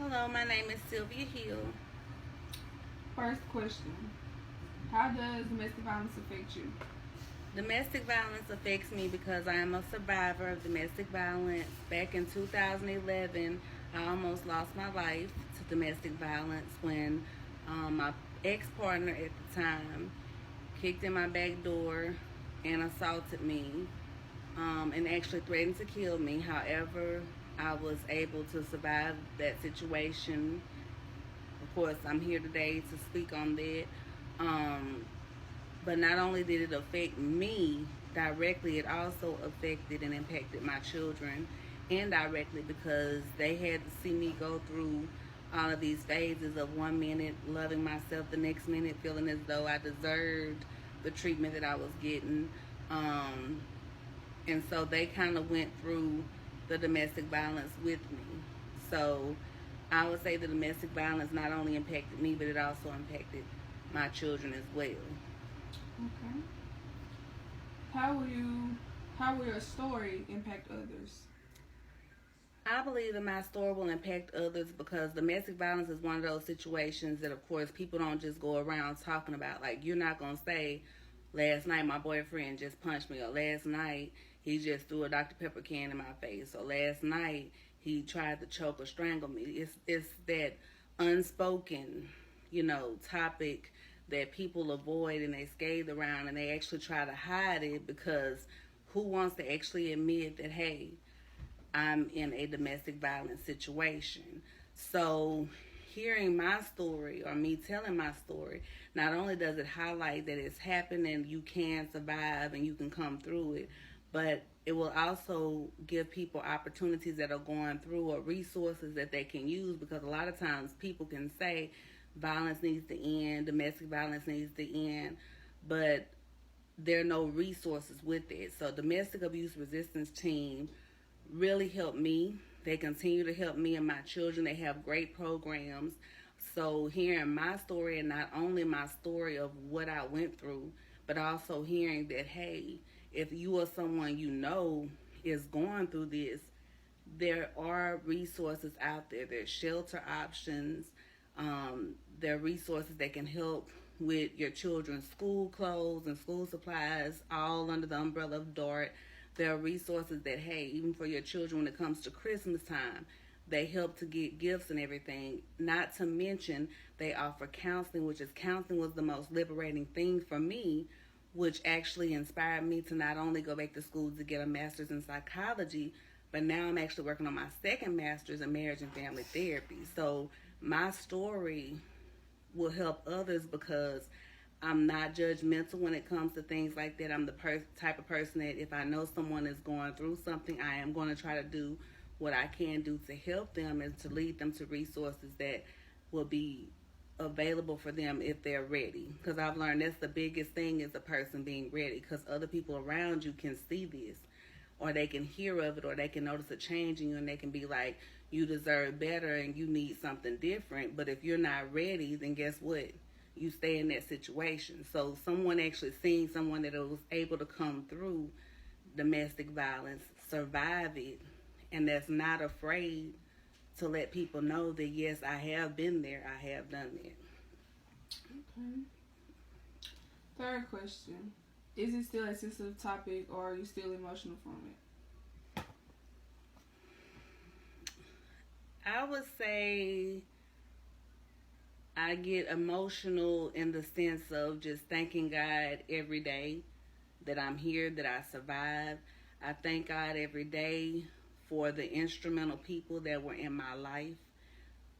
Hello, my name is Sylvia Hill. First question: how does domestic violence affect you? Domestic violence affects me because I am a survivor of domestic violence. Back in 2011, I almost lost my life to domestic violence when my ex partner at the time kicked in my back door and assaulted me and actually threatened to kill me. However, I was able to survive that situation. Of course, I'm here today to speak on that. Um, But not only did it affect me directly, it also affected and impacted my children indirectly because they had to see me go through all of these phases of 1 minute loving myself, the next minute feeling as though I deserved the treatment that I was getting. Um, and so they kind of went through the domestic violence with me. So I would say the domestic violence not only impacted me, but it also impacted my children as well. Okay. How will you? How will your story impact others? I believe that my story will impact others because domestic violence is one of those situations that, of course, people don't just go around talking about. Like, you're not going to say, last night my boyfriend just punched me, or last night he just threw a Dr. Pepper can in my face, or last night he tried to choke or strangle me. It's that unspoken, topic that people avoid and they skate around and they actually try to hide it because who wants to actually admit that, hey, I'm in a domestic violence situation. So, hearing my story or me telling my story, not only does it highlight that it's happened and you can survive and you can come through it, but it will also give people opportunities that are going through or resources that they can use because a lot of times people can say violence needs to end, domestic violence needs to end, but there are no resources with it. So, domestic abuse resistance team really helped me. They continue to help me and my children. They have great programs. So hearing my story and not only my story of what I went through, but also hearing that, hey, if you or someone you know is going through this, there are resources out there. There's shelter options. There are resources that can help with your children's school clothes and school supplies, all under the umbrella of DART. There are resources that, hey, even for your children when it comes to Christmas time, they help to get gifts and everything. Not to mention, they offer counseling, which is counseling was the most liberating thing for me, which actually inspired me to not only go back to school to get a master's in psychology, but now I'm actually working on my second master's in marriage and family therapy. So my story will help others because I'm not judgmental when it comes to things like that. I'm the type of person that if I know someone is going through something, I am going to try to do what I can do to help them and to lead them to resources that will be available for them if they're ready. Because I've learned that's the biggest thing is the person being ready because other people around you can see this or they can hear of it or they can notice a change in you and they can be like, you deserve better and you need something different. But if you're not ready, then guess what? You stay in that situation. So someone actually seeing someone that was able to come through domestic violence, survive it, and that's not afraid to let people know that yes, I have been there, I have done it. Okay. Third question: is it still a sensitive topic, or are you still emotional from I would say I get emotional in the sense of just thanking God every day that I'm here, that I survived. I thank God every day for the instrumental people that were in my life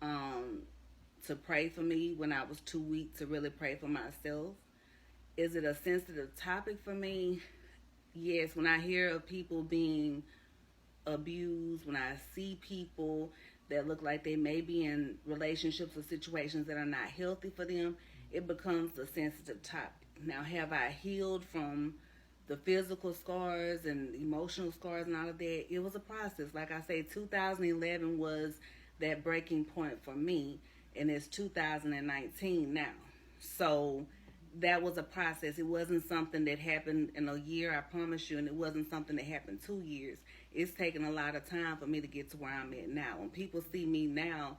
um, to pray for me when I was too weak to really pray for myself. Is it a sensitive topic for me? Yes, when I hear of people being abused, when I see people that look like they may be in relationships or situations that are not healthy for them, it becomes a sensitive topic. Now, have I healed from the physical scars and emotional scars and all of that? It was a process. Like I say, 2011 was that breaking point for me, and it's 2019 now. So that was a process. It wasn't something that happened in a year, I promise you, and it wasn't something that happened 2 years. It's taken a lot of time for me to get to where I'm at now. When people see me now,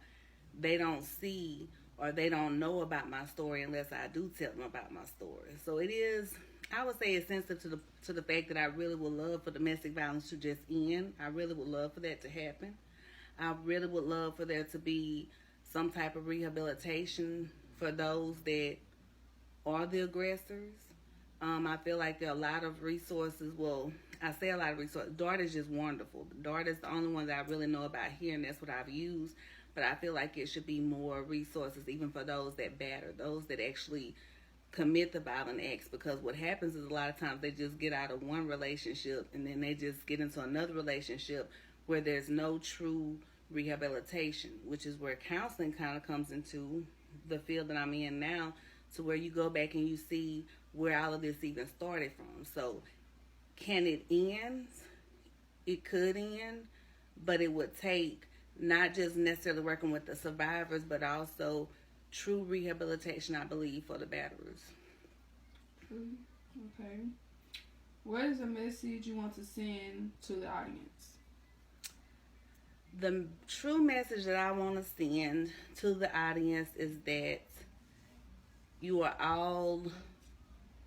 they don't see or they don't know about my story unless I do tell them about my story. So it is, I would say, it's sensitive to the fact that I really would love for domestic violence to just end. I really would love for that to happen. I really would love for there to be some type of rehabilitation for those that are the aggressors. I feel like there are a lot of resources. Well, I say a lot of resources. DART is just wonderful. DART is the only one that I really know about here, and that's what I've used. But I feel like it should be more resources, even for those that batter, those that actually commit the violent acts. Because what happens is a lot of times they just get out of one relationship and then they just get into another relationship where there's no true rehabilitation, which is where counseling kind of comes into the field that I'm in now, to where you go back and you see where all of this even started from. So can it end? It could end, but it would take not just necessarily working with the survivors, but also true rehabilitation, I believe, for the batterers. Okay. What is the message you want to send to the audience? The true message that I want to send to the audience is that you are all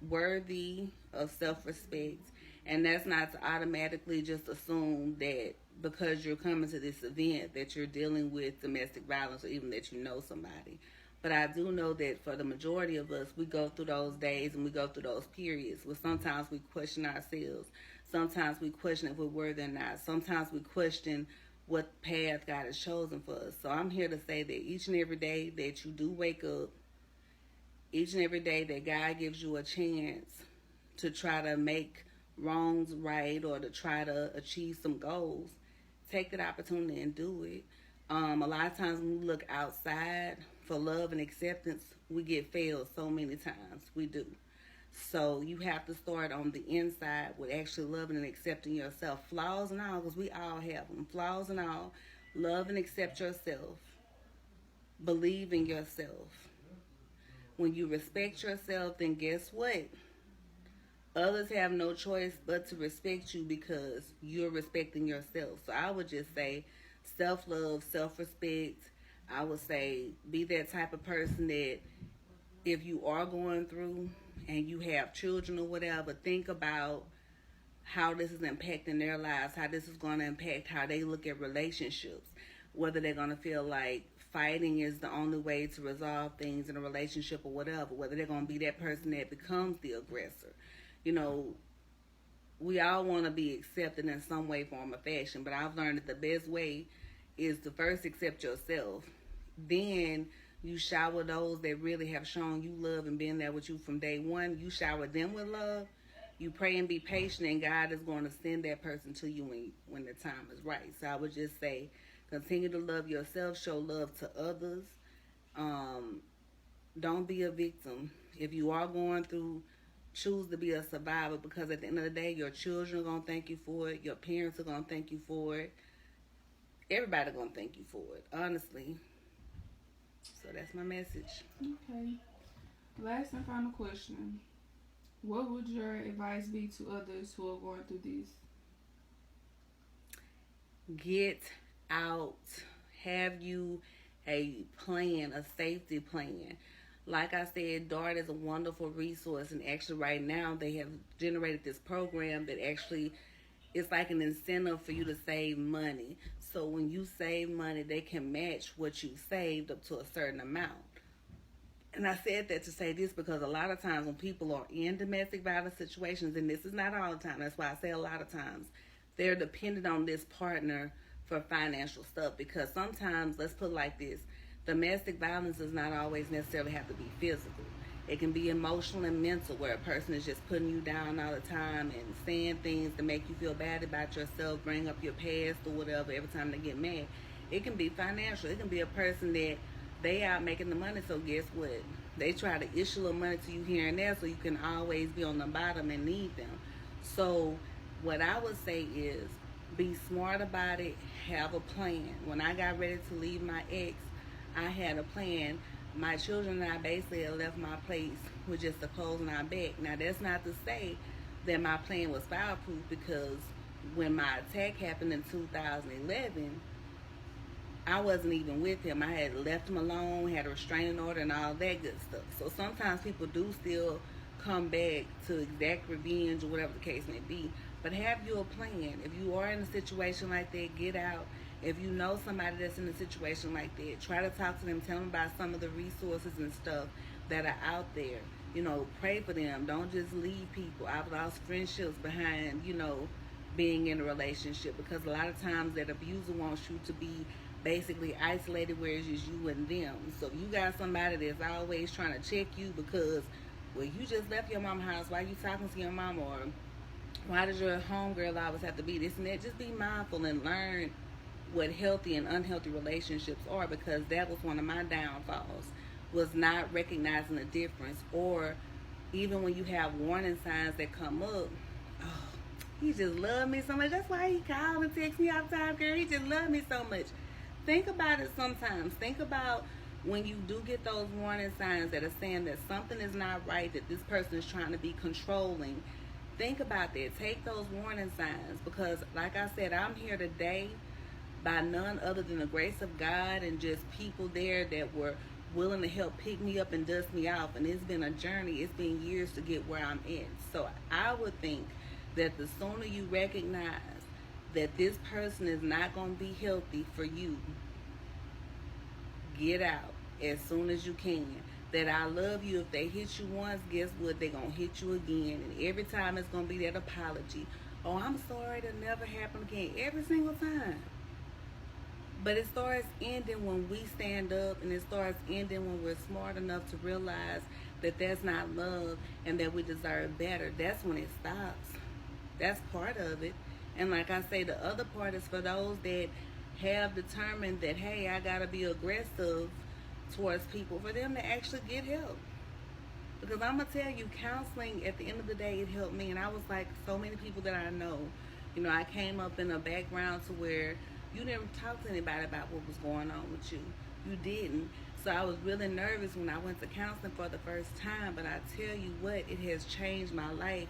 worthy of self-respect, and that's not to automatically just assume that because you're coming to this event that you're dealing with domestic violence, or even that you know somebody. But I do know that for the majority of us, we go through those days and we go through those periods where sometimes we question ourselves. Sometimes we question if we're worthy or not. Sometimes we question what path God has chosen for us. So I'm here to say that each and every day that you do wake up, each and every day that God gives you a chance to try to make wrongs right or to try to achieve some goals, take that opportunity and do it. A lot of times when we look outside for love and acceptance, we get failed so many times. We do. So you have to start on the inside with actually loving and accepting yourself, flaws and all, because we all have them, flaws and all. Love and accept yourself. Believe in yourself. When you respect yourself, then guess what? Others have no choice but to respect you because you're respecting yourself. So I would just say self-love, self-respect. I would say be that type of person that if you are going through and you have children or whatever, think about how this is impacting their lives, how this is going to impact how they look at relationships, whether they're going to feel like fighting is the only way to resolve things in a relationship or whatever, whether they're going to be that person that becomes the aggressor. You know, we all want to be accepted in some way, form, or fashion, but I've learned that the best way is to first accept yourself. Then you shower those that really have shown you love and been there with you from day one. You shower them with love. You pray and be patient, and God is going to send that person to you when the time is right. So I would just say, continue to love yourself, show love to others. Don't be a victim. If you are going through, choose to be a survivor, because at the end of the day, your children are going to thank you for it. Your parents are going to thank you for it. Everybody's going to thank you for it, honestly. So that's my message. Okay. Last and final question. What would your advice be to others who are going through this? Get out. Have you a plan, a safety plan. Like I said, DART is a wonderful resource, and actually right now they have generated this program that actually it's like an incentive for you to save money. So when you save money, they can match what you saved up to a certain amount. And I said that to say this because a lot of times when people are in domestic violence situations, and this is not all the time, that's why I say a lot of times, they're dependent on this partner for financial stuff. Because sometimes, let's put it like this, domestic violence does not always necessarily have to be physical. It can be emotional and mental, where a person is just putting you down all the time and saying things to make you feel bad about yourself, bring up your past or whatever every time they get mad. It can be financial. It can be a person that they out making the money, so guess what? They try to issue the money to you here and there so you can always be on the bottom and need them. So what I would say is be smart about it, have a plan. When I got ready to leave my ex, I had a plan. My children and I basically left my place with just the clothes on our back. Now, that's not to say that my plan was fireproof, because when my attack happened in 2011, I wasn't even with him. I had left him alone, had a restraining order, and all that good stuff. So sometimes people do still come back to exact revenge or whatever the case may be. But have you a plan? If you are in a situation like that, get out. If you know somebody that's in a situation like that, try to talk to them, tell them about some of the resources and stuff that are out there. You know, pray for them. Don't just leave people. I've lost friendships behind, being in a relationship, because a lot of times that abuser wants you to be basically isolated, where it's just you and them. So if you got somebody that's always trying to check you because, well, you just left your mama's house, why you talking to your mama, or why does your homegirl always have to be this and that, just be mindful and learn what healthy and unhealthy relationships are, because that was one of my downfalls, was not recognizing the difference. Or even when you have warning signs that come up, oh, he just loved me so much, that's why he called and text me all the time, girl, he just loved me so much. Think about it sometimes. Think about when you do get those warning signs that are saying that something is not right, that this person is trying to be controlling. Think about that. Take those warning signs, because like I said, I'm here today by none other than the grace of God and just people there that were willing to help pick me up and dust me off. And it's been a journey. It's been years to get where I'm at. So I would think that the sooner you recognize that this person is not going to be healthy for you, get out as soon as you can. That I love you, if they hit you once, guess what? They're going to hit you again. And every time it's going to be that apology. Oh, I'm sorry, it'll never happen again. Every single time. But it starts ending when we stand up, and it starts ending when we're smart enough to realize that that's not love and that we deserve better. That's when it stops. That's part of it. And like I say, the other part is for those that have determined that, hey, I got to be aggressive towards people, for them to actually get help. Because I'm going to tell you, counseling, at the end of the day, it helped me. And I was like so many people that I know, I came up in a background to where you didn't talk to anybody about what was going on with you. You didn't. So I was really nervous when I went to counseling for the first time. But I tell you what, it has changed my life.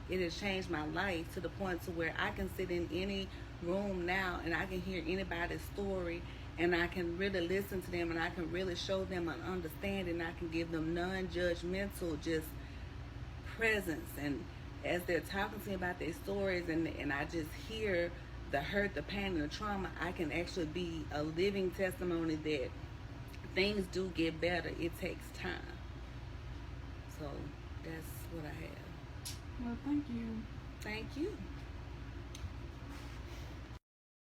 It has changed my life to the point to where I can sit in any room now and I can hear anybody's story, and I can really listen to them, and I can really show them an understanding. I can give them non-judgmental just presence. And as they're talking to me about their stories, and I just hear the hurt, the pain, and the trauma, I can actually be a living testimony that things do get better. It takes time. So that's what I have. Well, thank you. Thank you.